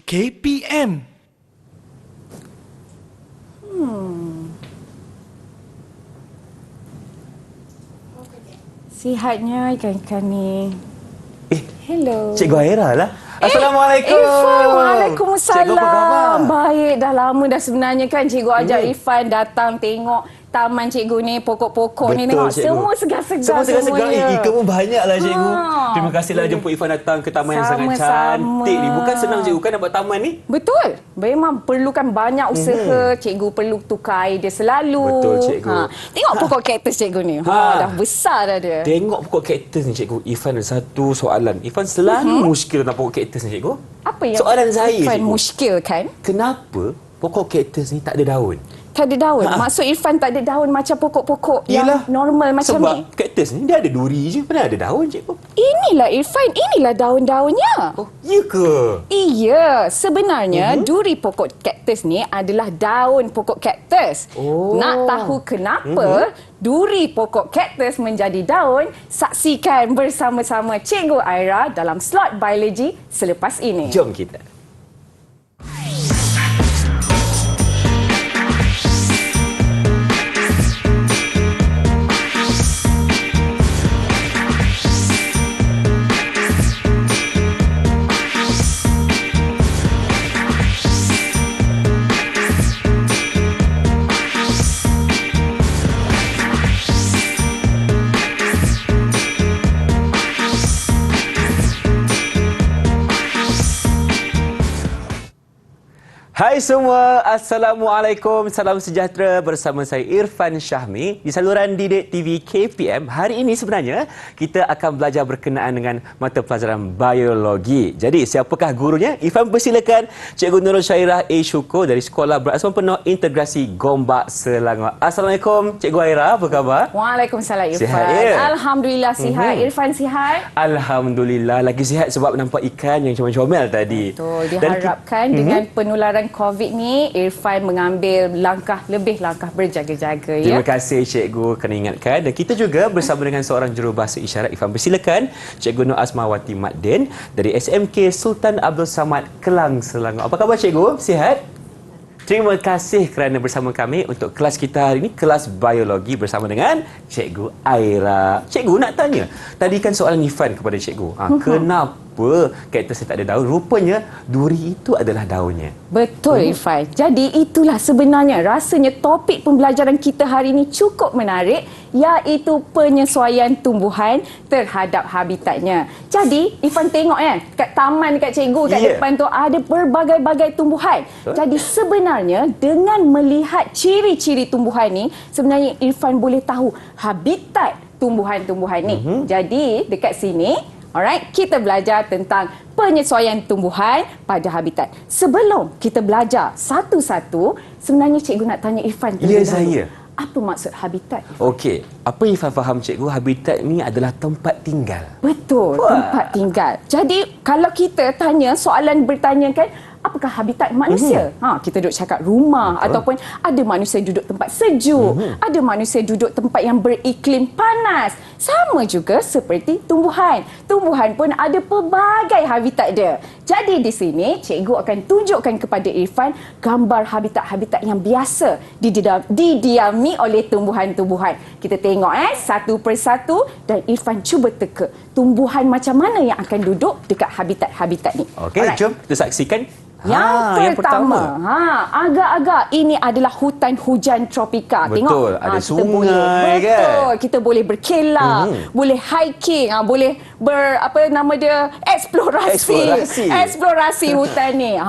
KPM. Sihatnya ikan-ikan ni. Hello. Cikgu Aira lah. Assalamualaikum. Irfan, waalaikumsalam. Cikgu, apa khabar? Baik, dah lama dah sebenarnya kan cikgu ajak Irfan datang tengok taman cikgu ni, pokok-pokok ni, tengok cikgu. semua segar-segar Semua segar-segar. semuanya. Kamu banyaklah cikgu. Ha. Terima kasihlah jemput Irfan datang ke taman yang sangat Sama-sama. cantik ni. Bukan senang cikgu kan nak buat taman ni? Betul. Memang perlukan banyak usaha. Cikgu perlu tukar idea selalu. Betul, cikgu. Tengok pokok kaktus cikgu ni. Dah besar dah dia. Tengok pokok kaktus ni cikgu. Irfan ada satu soalan. Irfan selalu muskil tentang pokok kaktus ni cikgu. Apa yang Soalan saya, Irfan cikgu. muskil kan? Kenapa pokok kaktus ni tak ada daun? Tak ada daun. Maksud Irfan tak ada daun macam pokok-pokok yang normal macam sebab ni. kaktus ni dia ada duri je. Mana ada daun cikgu? Inilah Irfan, inilah daun-daunnya. Oh, ya ke? Iya, sebenarnya duri pokok kaktus ni adalah daun pokok kaktus. Oh. Nak tahu kenapa duri pokok kaktus menjadi daun? Saksikan bersama-sama Cikgu Aira dalam slot biologi selepas ini. Jom kita. Hai semua, Assalamualaikum, salam sejahtera bersama saya Irfan Syahmi di saluran Didik TV KPM. Hari ini sebenarnya kita akan belajar berkenaan dengan mata pelajaran biologi. Jadi siapakah gurunya? Irfan persilakan Cikgu Nurul Syairah A. Syukur dari Sekolah Berasam Penuh Integrasi Gombak, Selangor. Assalamualaikum Cikgu Aira, apa khabar? Waalaikumsalam Irfan. Sihat, ya? Alhamdulillah sihat. Irfan sihat? Alhamdulillah, lagi sihat sebab nampak ikan yang comel-comel tadi. Betul, Dan diharapkan dengan penularan COVID ni, Irfan mengambil langkah berjaga-jaga. Terima kasih Cikgu kerana ingatkan. Dan kita juga bersama dengan seorang jurubahasa isyarat. Irfan persilakan Cikgu Nur Asmawati Maddin dari SMK Sultan Abdul Samad, Kelang, Selangor. Apa khabar Cikgu? Sihat? Terima kasih kerana bersama kami untuk kelas kita hari ini, kelas biologi bersama dengan Cikgu Aira. Cikgu nak tanya, tadi kan soalan Irfan kepada Cikgu. Kenapa kaktus tak ada daun? Rupanya duri itu adalah daunnya. Betul Irfan. Jadi itulah sebenarnya rasanya topik pembelajaran kita hari ini cukup menarik, iaitu penyesuaian tumbuhan terhadap habitatnya. Jadi Irfan tengok kan, kat taman dekat cikgu kat depan tu ada berbagai-bagai tumbuhan. Jadi sebenarnya dengan melihat ciri-ciri tumbuhan ni, sebenarnya Irfan boleh tahu habitat tumbuhan-tumbuhan ni. Jadi dekat sini, alright, kita belajar tentang penyesuaian tumbuhan pada habitat. Sebelum kita belajar satu-satu, sebenarnya cikgu nak tanya Irfan terlebih dahulu. Saya. Apa maksud habitat? Okey, apa Irfan faham Cikgu? Habitat ni adalah tempat tinggal. Betul, tempat tinggal. Jadi kalau kita tanya, soalan bertanya kan, apakah habitat manusia? Kita duduk cakap rumah, ataupun ada manusia duduk tempat sejuk, ada manusia duduk tempat yang beriklim panas. Sama juga seperti tumbuhan. Tumbuhan pun ada pelbagai habitat dia. Jadi di sini cikgu akan tunjukkan kepada Irfan gambar habitat-habitat yang biasa didiami oleh tumbuhan-tumbuhan. Kita tengok satu persatu dan Irfan cuba teka tumbuhan macam mana yang akan duduk dekat habitat-habitat ni. Okey, jom kita saksikan. Yang pertama, agak-agak ini adalah hutan hujan tropika. Betul, tengok, ada kita sungai boleh, kan? Betul, kita boleh berkelak, boleh hiking, boleh eksplorasi hutan ni.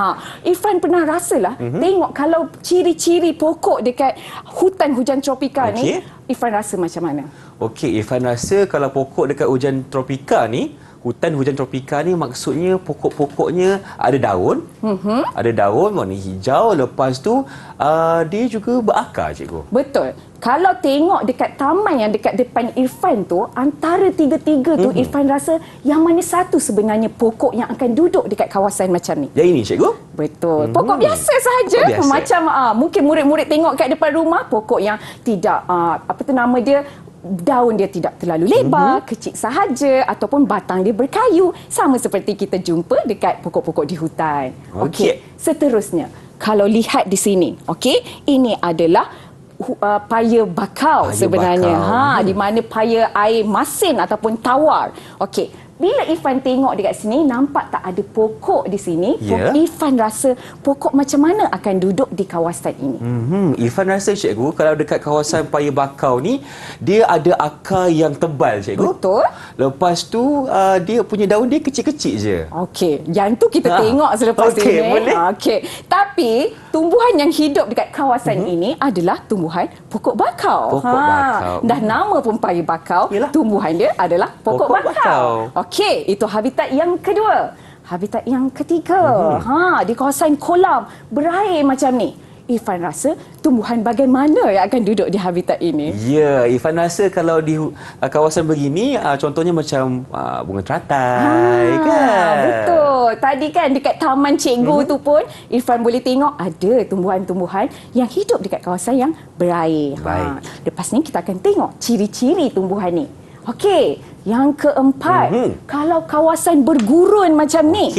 Irfan pernah rasalah, tengok kalau ciri-ciri pokok dekat hutan hujan tropika ni, Irfan rasa macam mana? Okey, Irfan rasa kalau pokok dekat hujan tropika ni, hutan hujan tropika ni maksudnya pokok-pokoknya ada daun. Ada daun warna hijau. Lepas tu dia juga berakar, cikgu. Betul. Kalau tengok dekat taman yang dekat depan Irfan tu, antara tiga-tiga tu Irfan rasa yang mana satu sebenarnya pokok yang akan duduk dekat kawasan macam ni? Yang ini, cikgu? Betul. Pokok biasa sahaja. Macam mungkin murid-murid tengok kat depan rumah, pokok yang tidak daun dia tidak terlalu lebar, kecil sahaja ataupun batang dia berkayu, sama seperti kita jumpa dekat pokok-pokok di hutan. Okey, seterusnya kalau lihat di sini, okey, ini adalah paya bakau sebenarnya. Di mana paya air masin ataupun tawar. Okey. Bila Irfan tengok dekat sini, nampak tak ada pokok di sini? Irfan rasa pokok macam mana akan duduk di kawasan ini? Irfan rasa, cikgu, kalau dekat kawasan paya bakau ni, dia ada akar yang tebal, cikgu. Betul. Lepas tu, dia punya daun dia kecil-kecil je. Okey, yang tu kita tengok selepas ini. Boleh. Okey, tapi tumbuhan yang hidup dekat kawasan ini adalah tumbuhan pokok bakau. Pokok bakau. Dah nama pun paya bakau, tumbuhan dia adalah pokok bakau. Okey, itu habitat yang kedua. Habitat yang ketiga, di kawasan kolam berair macam ni. Irfan rasa tumbuhan bagaimana yang akan duduk di habitat ini? Ya, Irfan rasa kalau di kawasan begini, contohnya macam bunga teratai, kan? Betul. Tadi kan dekat taman cikgu tu pun, Irfan boleh tengok ada tumbuhan-tumbuhan yang hidup dekat kawasan yang berair. Baik. Lepas ni kita akan tengok ciri-ciri tumbuhan ni. Okey, yang keempat, kalau kawasan bergurun macam ni.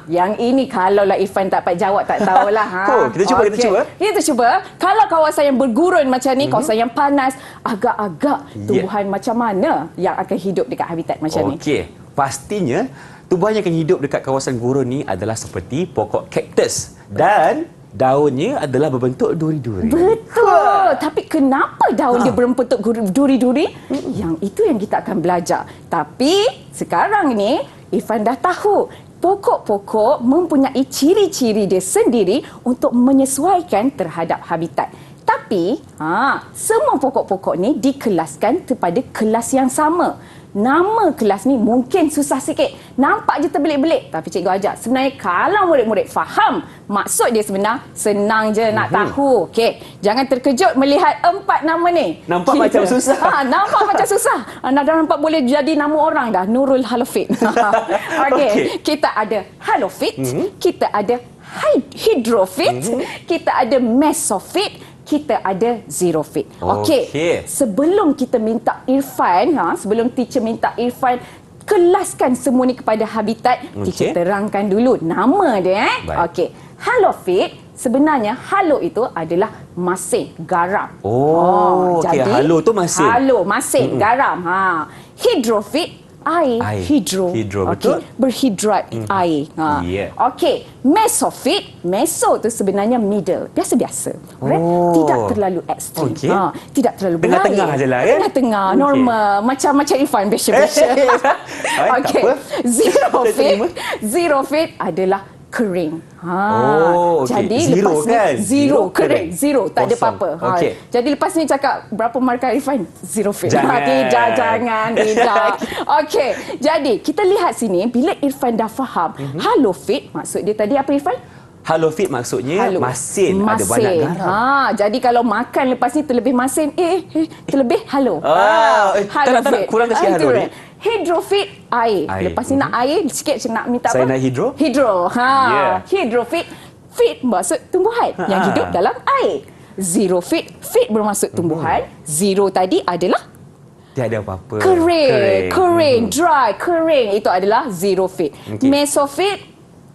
Yang ini kalaulah Irfan tak dapat jawab tak tahulah. Kita cuba. Kita cuba. Kalau kawasan yang bergurun macam ni, kawasan yang panas, agak-agak tumbuhan macam mana yang akan hidup dekat habitat macam ni? Okey, pastinya tumbuhan yang akan hidup dekat kawasan gurun ni adalah seperti pokok kaktus dan daunnya adalah berbentuk duri-duri. Betul. Tapi kenapa daun dia berbentuk duri-duri? Yang itu yang kita akan belajar. Tapi sekarang ni Irfan dah tahu pokok-pokok mempunyai ciri-ciri dia sendiri untuk menyesuaikan terhadap habitat. Tapi semua pokok-pokok ni dikelaskan kepada kelas yang sama. Nama kelas ni mungkin susah sikit. Nampak je terbelit-belit. Tapi cikgu ajar, sebenarnya kalau murid-murid faham maksud dia sebenar, senang je nak tahu. Okey, jangan terkejut melihat 4 nama ni. Nampak macam susah. Nampak macam susah. Anda dah nampak boleh jadi nama orang dah. Nurul Halofit. Okey, kita ada Halofit, kita ada Hydrofit, kita ada Mesofit, kita ada Xerophyt. Okey. Sebelum kita minta Irfan, sebelum teacher minta Irfan kelaskan semua ni kepada habitat, teacher terangkan dulu nama dia. Okey. Halofit, sebenarnya halo itu adalah masin, garam. Okey, halo tu masin. Halo, masin, garam. Hydrofit, air. Hidro, betul. Berhidrat air. Okey, mesofit, meso tu sebenarnya middle, biasa-biasa. Tidak terlalu ekstrim. Tidak terlalu berair. Tengah-tengah je lah, ya? Tengah-tengah, normal. Macam Irfan, biasa-biasa. Okey, Xerophyt adalah kering. Jadi zero, lepas ni kan? zero, kering, zero, tak ada Kosong. apa-apa. Jadi lepas ni cakap berapa markah Irfan? Xerophyt. Jangan. Tidak. Okey, jadi kita lihat sini bila Irfan dah faham halofit, maksud dia tadi apa Irfan? Halofit maksudnya masin, ada banyak garam. Jadi kalau makan lepas ni terlebih masin, terlebih halo. Tak kurang ke sikit halo ni? Hydrofit, air. Lepas ni nak air sikit, nak minta apa? Saya nak hidro. Hydrofit, fit bermaksud tumbuhan yang hidup dalam air. Xerophyt, fit bermaksud tumbuhan. Zero tadi adalah tiada apa-apa. Kering, dry, kering. Itu adalah Xerophyt. Mesofit,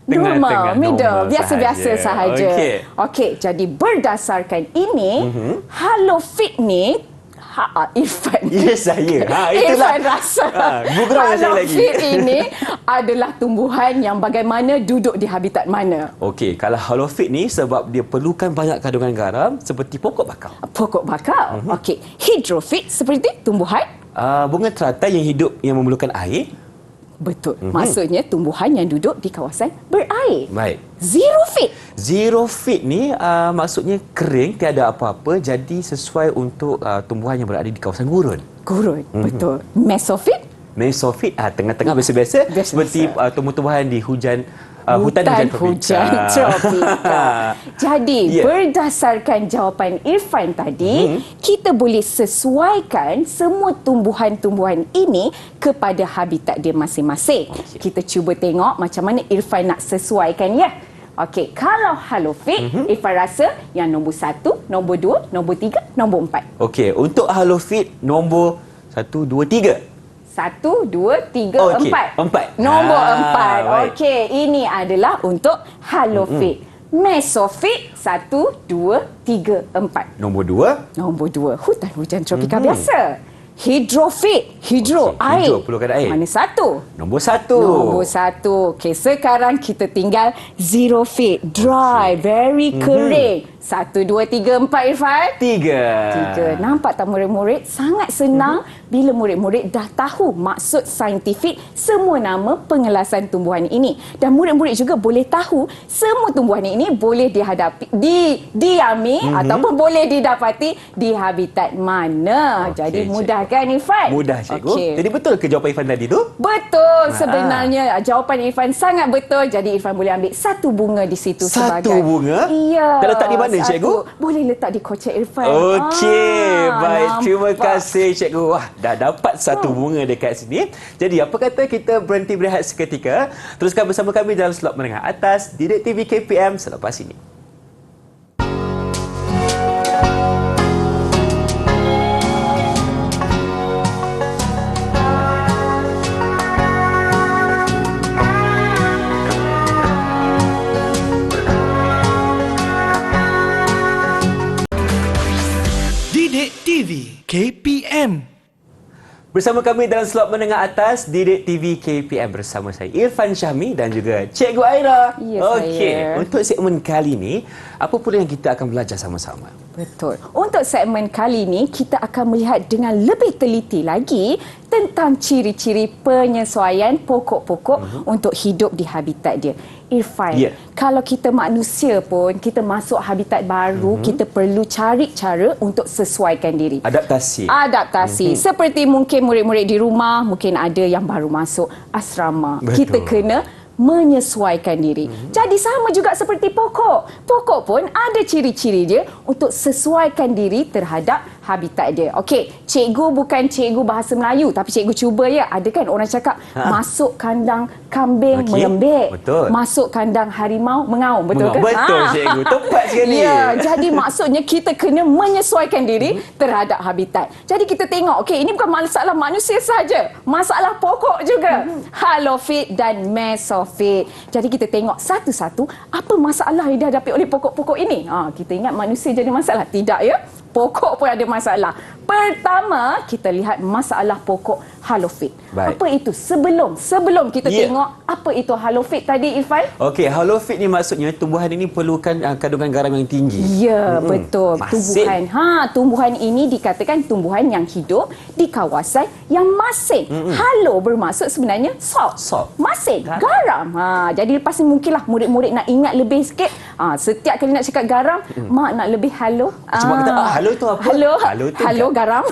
normal, middle, biasa-biasa sahaja. Okey, jadi berdasarkan ini, halofit ni Irfan. Ya, saya. Irfan rasa halofit lagi. ini adalah tumbuhan yang bagaimana duduk di habitat mana. Okey, kalau halofit ni sebab dia perlukan banyak kandungan garam seperti pokok bakau. Pokok bakau. Okey, hydrofit seperti tumbuhan bunga teratai yang hidup yang memerlukan air. Betul. Maksudnya tumbuhan yang duduk di kawasan berair. Baik. Xerophyt ni maksudnya kering, tiada apa-apa, jadi sesuai untuk tumbuhan yang berada di kawasan gurun. Betul. Mesofit tengah-tengah biasa-biasa seperti tumbuh-tumbuhan di hutan hujan tropika. Jadi berdasarkan jawapan Irfan tadi, kita boleh sesuaikan semua tumbuhan-tumbuhan ini kepada habitat dia masing-masing. Kita cuba tengok macam mana Irfan nak sesuaikan, ya. Okey, kalau halofit, Irfan rasa yang nombor 1, nombor 2, nombor 3, nombor 4. Okey, untuk halofit nombor 1, 2, 3. 1, 2, 3, Okey, 4. empat. Nombor 4. Baik. Okey, ini adalah untuk halofit. Mesofit 1, 2, 3, 4. Nombor 2. Nombor 2, hutan hujan tropika biasa. Hidrofit, hidro, Okey, air. hidro, perlukan air. Mana satu? Nombor 1. Nombor 1. Okey, sekarang kita tinggal zero fit, dry, very kering. 1, 2, 3, 4, Irfan. 3. Nampak tak murid-murid? Sangat senang bila murid-murid dah tahu maksud saintifik semua nama pengelasan tumbuhan ini. Dan murid-murid juga boleh tahu semua tumbuhan ini boleh dihadapi, didiami ataupun boleh didapati di habitat mana. Okey, Jadi cikgu. mudah kan, Irfan? Mudah, cikgu. Okey. Jadi betul ke jawapan Irfan tadi tu? Betul, sebenarnya jawapan Irfan sangat betul. Jadi Irfan boleh ambil satu bunga di situ Satu sebagai bunga? Iya. Dah letak di mana, satu. cikgu? Boleh letak di kocek Irfan. Okey, baik. Terima nampak. kasih, cikgu. Wah, dah dapat satu bunga dekat sini. Jadi, apa kata kita berhenti berehat seketika? Teruskan bersama kami dalam slot menengah atas Didik TV KPM selepas ini. Didik TV KPM. Bersama kami dalam slot menengah atas Didik TV KPM bersama saya Irfan Syahmi dan juga Cikgu Aira. Ya, Okey, saya. untuk segmen kali ini, apa pula yang kita akan belajar sama-sama? Betul. Untuk segmen kali ini, kita akan melihat dengan lebih teliti lagi tentang ciri-ciri penyesuaian pokok-pokok untuk hidup di habitat dia. Irfan, Ya. kalau kita manusia pun, kita masuk habitat baru, kita perlu cari cara untuk sesuaikan diri. Adaptasi. Adaptasi. Seperti mungkin murid-murid di rumah, mungkin ada yang baru masuk asrama. Betul. Kita kena menyesuaikan diri. Jadi sama juga seperti pokok. Pokok pun ada ciri-ciri dia untuk sesuaikan diri terhadap habitat dia. Okey, cikgu bukan cikgu bahasa Melayu tapi cikgu cuba ya. Ada kan orang cakap masuk kandang kambing Okey, melembek, betul. masuk kandang harimau mengaum. Betul Mengaum. ke? Betul, cikgu. Tepat sekali. Ya, jadi maksudnya kita kena menyesuaikan diri terhadap habitat. Jadi kita tengok, okey, ini bukan masalah manusia saja, masalah pokok juga. Halofit dan mesofit. Jadi kita tengok satu-satu apa masalah yang dihadapi oleh pokok-pokok ini. Kita ingat manusia jadi masalah. Tidak ya. Pokok pun ada masalah. Pertama, kita lihat masalah pokok halofit. Baik. Apa itu? Sebelum kita tengok apa itu halofit tadi, Irfan? Okey, halofit ni maksudnya tumbuhan ini perlukan kandungan garam yang tinggi. Ya, betul. Masin. Tumbuhan ini dikatakan tumbuhan yang hidup di kawasan yang masin. Halo bermaksud sebenarnya salt. Salt. Masin, garam. Jadi lepas ni mungkinlah murid-murid nak ingat lebih sikit. Setiap kali nak cakap garam, mak nak lebih halo. Cuma kata, halo tu apa? Halo, Halo tu garam.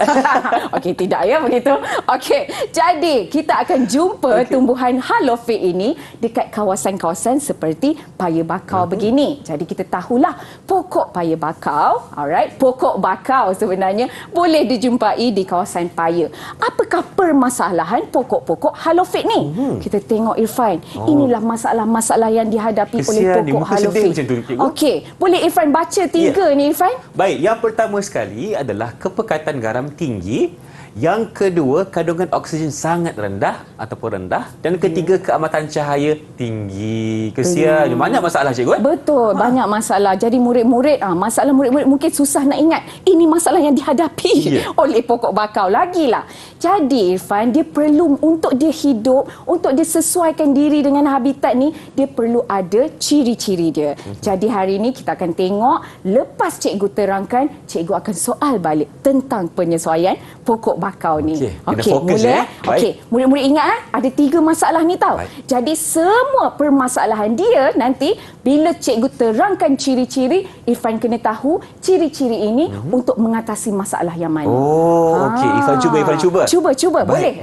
Okey, tidak ya begitu. Okey, jadi kita akan jumpa tumbuhan halofit ini dekat kawasan-kawasan seperti paya bakau begini. Jadi kita tahulah pokok paya bakau, alright, pokok bakau sebenarnya boleh dijumpai di kawasan paya. Apakah permasalahan pokok-pokok halofit ni? Kita tengok Irfan, inilah masalah-masalah yang dihadapi oleh Kesian ni, pokok muka sedih halofit. macam tu, cikgu. Okey, boleh Irfan baca tiga ni Irfan? Baik, yang pertama sekali adalah kepekatan garam tinggi. Yang kedua, kandungan oksigen sangat rendah ataupun rendah. Dan ketiga, keamatan cahaya tinggi. Kesian. Banyak masalah, cikgu. Betul, banyak masalah. Jadi murid-murid, masalah murid-murid mungkin susah nak ingat. Ini masalah yang dihadapi oleh pokok bakau lagilah. Jadi Irfan, dia perlu untuk dia hidup, untuk dia sesuaikan diri dengan habitat ni, dia perlu ada ciri-ciri dia. Jadi hari ini kita akan tengok, lepas cikgu terangkan, cikgu akan soal balik tentang penyesuaian pokok bakau ni. Okey, kena fokus, mula. Baik. Okey, murid-murid ingat ada 3 masalah ni tau. Baik. Jadi semua permasalahan dia nanti bila cikgu terangkan ciri-ciri, Irfan kena tahu ciri-ciri ini untuk mengatasi masalah yang mana. Oh, okey. Irfan cuba. Cuba, Baik, boleh.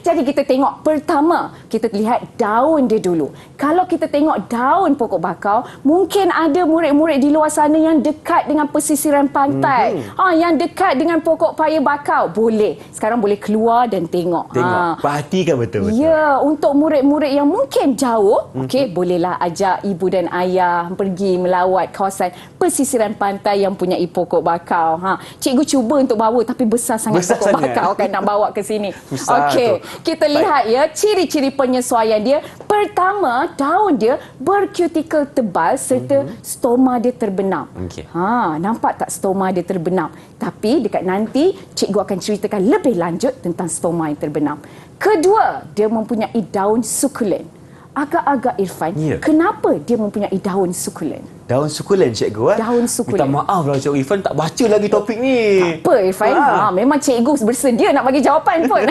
Jadi kita tengok pertama, kita lihat daun dia dulu. Kalau kita tengok daun pokok bakau, mungkin ada murid-murid di luar sana yang dekat dengan pesisiran pantai. Yang dekat dengan pokok paya bakau. bakau? Boleh. Sekarang boleh keluar dan tengok. Perhatikan betul-betul. Ya, untuk murid-murid yang mungkin jauh, bolehlah ajak ibu dan ayah pergi melawat kawasan pesisiran pantai yang punya pokok bakau. Cikgu cuba untuk bawa tapi besar sangat pokok bakau kan nak bawa ke sini. Okey, kita lihat ya ciri-ciri penyesuaian dia. Pertama, daun dia berkutikel tebal serta stoma dia terbenam. Nampak tak stoma dia terbenam? Tapi dekat nanti cikgu akan ceritakan lebih lanjut tentang stoma yang terbenam. Kedua, dia mempunyai daun sukulen. Agak-agak Irfan, kenapa dia mempunyai daun sukulen? Daun sukulen cikgu. Daun sukulen. Minta maaf lah Cikgu Irfan tak baca lagi topik ni. Tak apa Irfan, memang cikgu bersedia nak bagi jawapan pun.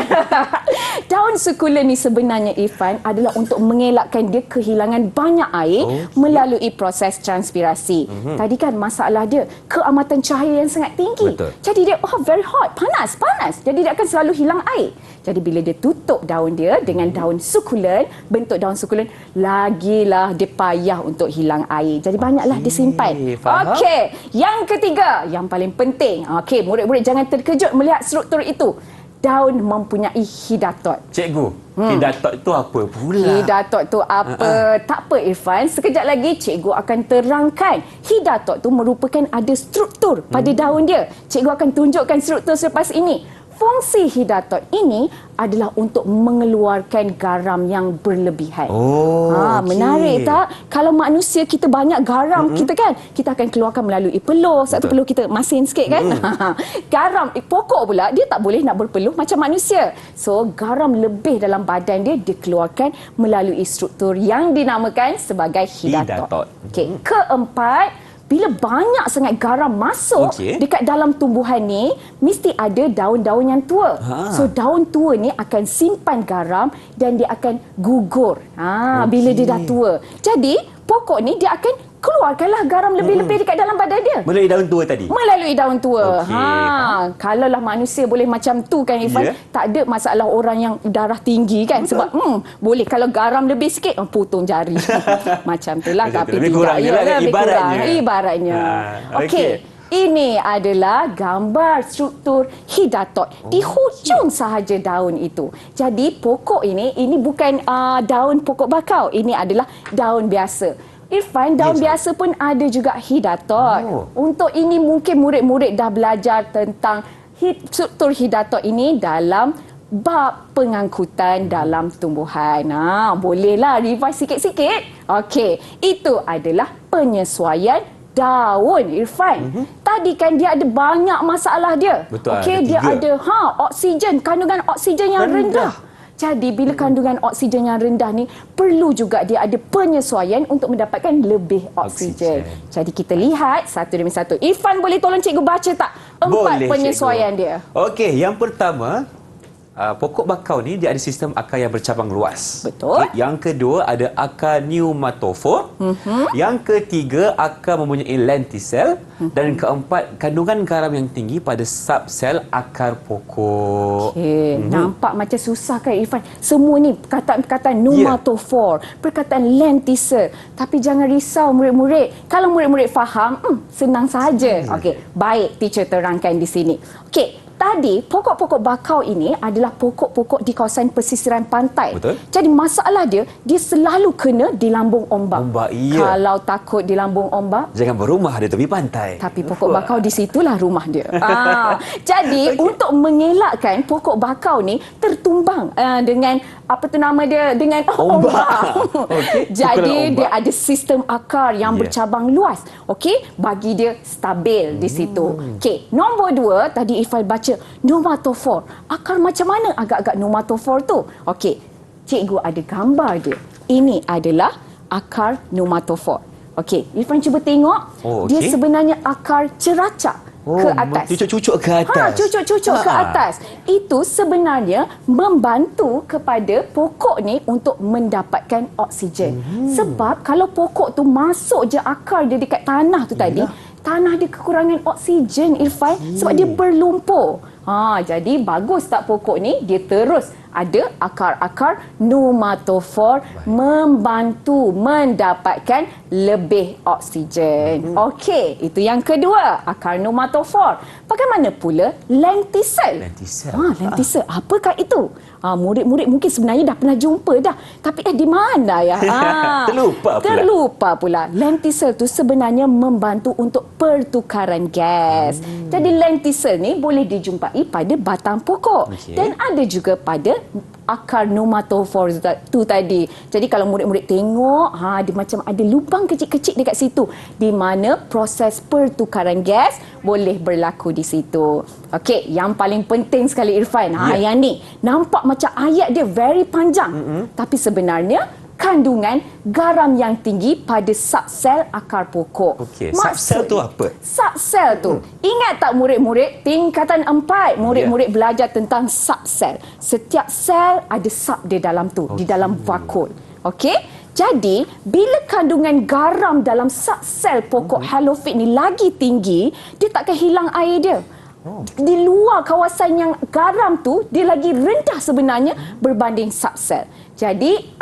Daun sukulen ni sebenarnya Irfan adalah untuk mengelakkan dia kehilangan banyak air melalui proses transpirasi. Tadi kan masalah dia keamatan cahaya yang sangat tinggi. Betul. Jadi dia very hot, panas. Jadi dia akan selalu hilang air. Jadi bila dia tutup daun dia dengan daun sukulen, bentuk daun sukulen, lagilah dia payah untuk hilang air. Jadi banyaklah disimpan. Okey, yang ketiga, yang paling penting. Okey, murid-murid jangan terkejut melihat struktur itu. Daun mempunyai hidatot. Cikgu, hidatot itu apa pula? Hidatot tu apa? Tak apa Irfan, sekejap lagi cikgu akan terangkan. Hidatot tu merupakan ada struktur pada daun dia. Cikgu akan tunjukkan struktur selepas ini. Fungsi hidatot ini adalah untuk mengeluarkan garam yang berlebihan. Menarik tak? Kalau manusia kita banyak garam kita kan, kita akan keluarkan melalui peluh. Satu peluh kita masin sikit kan. Garam pokok pula dia tak boleh nak berpeluh macam manusia. So garam lebih dalam badan dia dikeluarkan melalui struktur yang dinamakan sebagai hidatot. Okey, keempat, bila banyak sangat garam masuk dekat dalam tumbuhan ni, mesti ada daun-daun yang tua. So daun tua ni akan simpan garam dan dia akan gugur. Bila dia dah tua. Jadi pokok ni dia akan keluarkanlah garam lebih-lebih dekat dalam badan dia. Melalui daun tua tadi? Melalui daun tua. Kalaulah manusia boleh macam tu kan Irfan, tak ada masalah orang yang darah tinggi kan. Sebab boleh kalau garam lebih sikit, potong jari. Macam tu lah. Tapi lebih kurang ibaratnya. Okey. Ini adalah gambar struktur hidatot di hujung sahaja daun itu. Jadi pokok ini bukan daun pokok bakau. Ini adalah daun biasa. Irfan, daun biasa pun ada juga hidatot. Untuk ini mungkin murid-murid dah belajar tentang struktur hidatot ini dalam bab pengangkutan dalam tumbuhan. Bolehlah revise sikit-sikit. Okey, itu adalah penyesuaian daun Irfan. Tadi kan dia ada banyak masalah dia. Okey, dia ada oksigen, kandungan oksigen yang rendah. Jadi bila kandungan oksigen yang rendah ni, perlu juga dia ada penyesuaian untuk mendapatkan lebih oksigen. Jadi kita lihat satu demi satu. Irfan, boleh tolong cikgu baca tak empat penyesuaian dia? Okey, yang pertama, pokok bakau ni dia ada sistem akar yang bercabang luas. Betul. Yang kedua ada akar pneumatofor. Yang ketiga akar mempunyai lentisel. Dan keempat, kandungan garam yang tinggi pada subsel akar pokok. Nampak macam susah kan Irfan? Semua ni perkataan-perkataan pneumatofor, perkataan lentisel. Tapi jangan risau murid-murid. Kalau murid-murid faham, senang sahaja. Okey, baik teacher terangkan di sini. Okey, tadi pokok-pokok bakau ini adalah pokok-pokok di kawasan pesisiran pantai. Betul. Jadi masalah dia selalu kena di lambung ombak. Kalau takut di lambung ombak, jangan berumah di tepi pantai. Tapi pokok bakau di situlah rumah dia. Jadi untuk mengelakkan pokok bakau ni tertumbang dengan dengan ombak. Jadi dia ada sistem akar yang bercabang luas. Okey, bagi dia stabil di situ. Okey, nombor 2 tadi Ifal baca pneumatofor. Akar macam mana agak-agak pneumatofor tu? Okey, cikgu ada gambar dia. Ini adalah akar pneumatofor. Okey, Irfan cuba tengok. Dia sebenarnya akar ceracak ke atas. Cucuk-cucuk ke atas. Cucuk-cucuk ke atas. Itu sebenarnya membantu kepada pokok ni untuk mendapatkan oksigen. Sebab kalau pokok tu masuk je akar dia dekat tanah tu tadi, tanah dia kekurangan oksigen Irfan, sebab dia berlumpur. Jadi bagus tak pokok ni dia terus ada akar-akar nomatofor membantu mendapatkan lebih oksigen. Okey, itu yang kedua, akar nomatofor. Bagaimana pula lentisel? Lentisel. Lentisel. Apakah itu? Murid-murid mungkin sebenarnya dah pernah jumpa dah. Tapi di mana ya? Terlupa pula. Lentisel tu sebenarnya membantu untuk pertukaran gas. Jadi lentisel ni boleh dijumpai pada batang pokok. Dan ada juga pada akar nomatofor tu tadi. Jadi kalau murid-murid tengok, dia macam ada lubang kecil-kecil dekat situ di mana proses pertukaran gas boleh berlaku di situ. Okey, yang paling penting sekali Irfan, yang ni nampak macam ayat dia very panjang. Tapi sebenarnya kandungan garam yang tinggi pada subsel akar pokok. Okey, subsel tu apa? Subsel tu. Ingat tak murid-murid tingkatan 4, murid-murid belajar tentang subsel. Setiap sel ada sub di dalam tu, di dalam vakul. Okey? Jadi, bila kandungan garam dalam subsel pokok halofit ni lagi tinggi, dia takkan hilang air dia. Di luar kawasan yang garam tu, dia lagi rendah sebenarnya berbanding subsel. Jadi,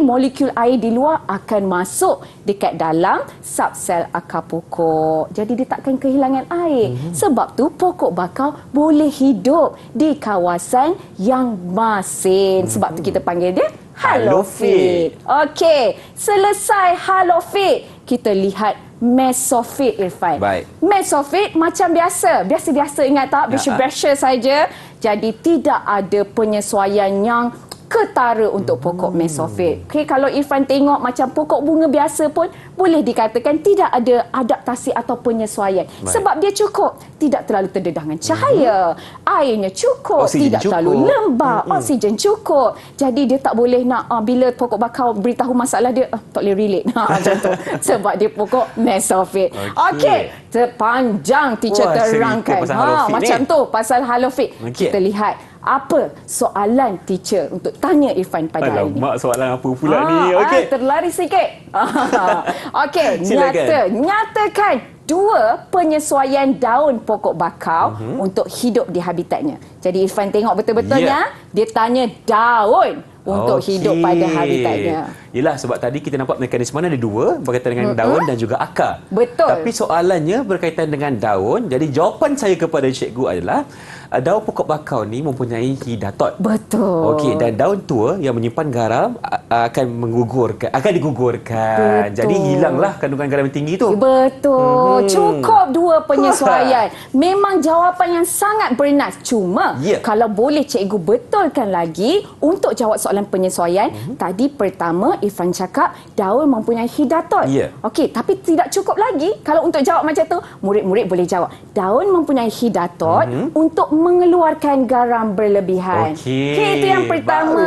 molekul air di luar akan masuk dekat dalam subsel akar pokok. Jadi, dia takkan kehilangan air. Sebab tu, pokok bakau boleh hidup di kawasan yang masin. Sebab tu kita panggil dia halofit. Okey, selesai halofit, kita lihat mesofit, Irfan. Baik. Mesofit macam biasa. Biasa-biasa, ingat tak? Biasa-biasa saja. Jadi tidak ada penyesuaian yang ketara untuk pokok mesofit. Okey, kalau Irfan tengok macam pokok bunga biasa pun boleh dikatakan tidak ada adaptasi atau penyesuaian. Sebab dia cukup, tidak terlalu terdedah dengan cahaya, airnya cukup, oksigen tidak terlalu lembab, oksigen cukup. Jadi dia tak boleh nak bila pokok bakau beritahu masalah dia tak boleh relate. Macam tu. Sebab dia pokok mesofit. Okey, terpanjang teacher terangkan. Macam tu pasal halofit. Kita lihat apa soalan teacher untuk tanya Irfan pada hari ini. Alamak, soalan apa pula ni? Okey. Terlari sikit. Okey, nyatakan 2 penyesuaian daun pokok bakau untuk hidup di habitatnya. Jadi Irfan tengok betul-betulnya, dia tanya daun untuk hidup pada habitatnya. Yelah, sebab tadi kita nampak mekanisme ada 2 berkaitan dengan daun dan juga akar. Betul. Tapi soalannya berkaitan dengan daun. Jadi jawapan saya kepada cikgu adalah daun pokok bakau ni mempunyai hidatot. Betul. Okey, dan daun tua yang menyimpan garam akan digugurkan. Betul. Jadi hilanglah kandungan garam yang tinggi tu. Betul. Cukup 2 penyesuaian. Memang jawapan yang sangat bernas. Cuma kalau boleh cikgu betulkan lagi untuk jawab soalan penyesuaian, tadi pertama Irfan cakap daun mempunyai hidatot. Okey, tapi tidak cukup lagi. Kalau untuk jawab macam tu, murid-murid boleh jawab daun mempunyai hidatot untuk mengeluarkan garam berlebihan. Okey, itu yang pertama.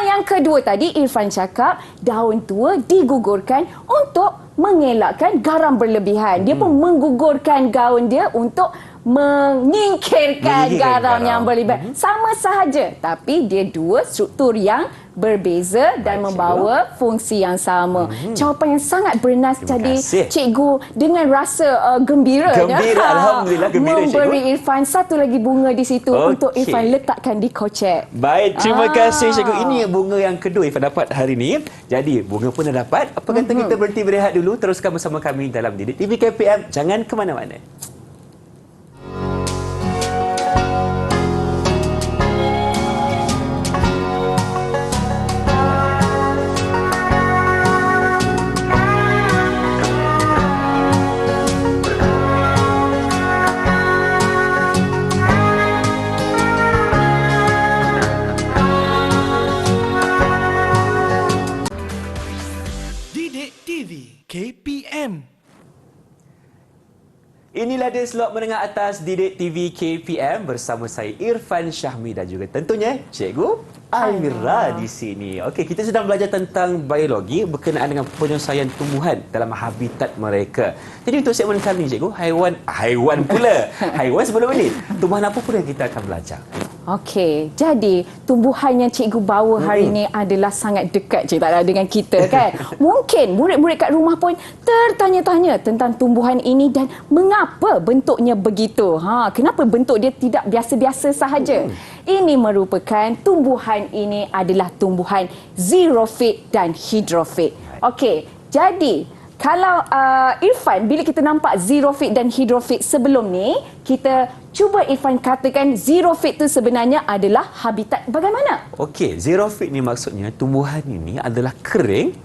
Yang kedua tadi Irfan cakap daun tua digugurkan untuk mengelakkan garam berlebihan. Dia pun menggugurkan daun dia untuk menyingkirkan garam yang berlebihan. Sama sahaja, tapi dia 2 struktur yang berbeza dan membawa fungsi yang sama. Jawapan yang sangat bernas. Jadi cikgu dengan rasa gembiranya Alhamdulillah, gembira memberi cikgu. Irfan satu lagi bunga di situ untuk Irfan letakkan di kocek. Baik, terima kasih cikgu. Ini bunga yang kedua Irfan dapat hari ini. Jadi bunga pun dah dapat. Apa kata kita berhenti berehat dulu, teruskan bersama kami dalam Didik TV KPM. Jangan ke mana-mana. KPM. Inilah dia slot menengah atas Didik TV KPM bersama saya Irfan Syahmi dan juga tentunya Cikgu Almira di sini. Okey, kita sedang belajar tentang biologi berkenaan dengan penyelesaian tumbuhan dalam habitat mereka. Jadi untuk segmen kali ini Cikgu, haiwan pula. Haiwan sebelum ini. Tumbuhan apa pula yang kita akan belajar? Okey, jadi tumbuhan yang cikgu bawa hari ini adalah sangat dekat dengan kita kan. Mungkin murid-murid kat rumah pun tertanya-tanya tentang tumbuhan ini dan mengapa bentuknya begitu. Kenapa bentuk dia tidak biasa-biasa sahaja? Ini merupakan tumbuhan ini adalah tumbuhan xerophyte dan hydrophyte. Okey, jadi kalau Irfan, bila kita nampak xerophyte dan hydrophyte sebelum ni, kita cuba Irfan katakan xerophyte tu sebenarnya adalah habitat bagaimana? Okey, xerophyte ni maksudnya tumbuhan ini adalah kering.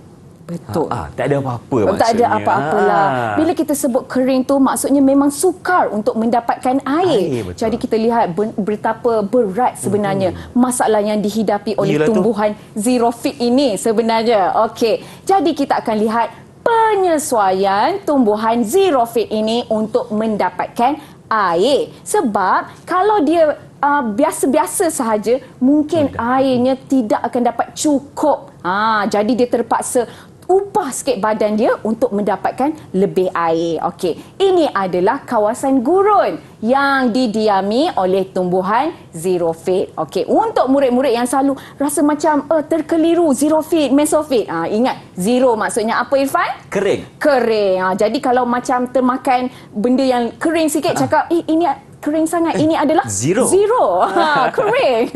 Betul. Tak ada apa-apa maksudnya. Tak ada apa-apa lah. Bila kita sebut kering tu maksudnya memang sukar untuk mendapatkan air. Betul. Jadi kita lihat betapa berat sebenarnya masalah yang dihidapi oleh Yelah tumbuhan xerophyte ini sebenarnya. Okey. Jadi kita akan lihat penyesuaian tumbuhan xerophyte ini untuk mendapatkan air. Sebab kalau dia biasa-biasa sahaja, mungkin airnya tidak akan dapat cukup. Jadi dia terpaksa ubah sikit badan dia untuk mendapatkan lebih air. Okey, ini adalah kawasan gurun yang didiami oleh tumbuhan xerophyte. Okey, untuk murid-murid yang selalu rasa macam terkeliru xerophyte, mesophyte. Ingat, zero maksudnya apa Irfan? Kering. Kering. Jadi kalau macam termakan benda yang kering sikit, cakap ini kering sangat. Ini adalah Zero. Kering.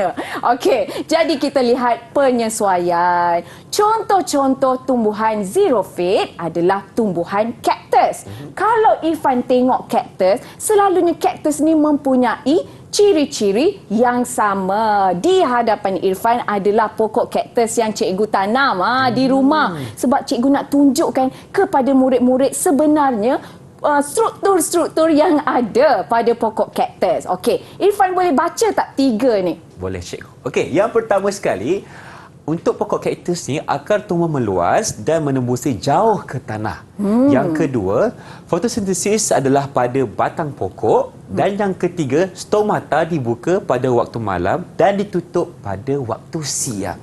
Okey, jadi kita lihat penyesuaian. Contoh-contoh tumbuhan xerophyte adalah tumbuhan kaktus. Kalau Irfan tengok kaktus, selalunya kaktus ni mempunyai ciri-ciri yang sama. Di hadapan Irfan adalah pokok kaktus yang cikgu tanam di rumah. Sebab cikgu nak tunjukkan kepada murid-murid sebenarnya struktur-struktur yang ada pada pokok kaktus. Okey, Irfan boleh baca tak 3 ni? Boleh, cikgu. Okey, yang pertama sekali, untuk pokok kaktus ni, akar tumbuh meluas dan menembusi jauh ke tanah. Yang kedua, fotosintesis adalah pada batang pokok. Dan yang ketiga, stomata dibuka pada waktu malam dan ditutup pada waktu siang.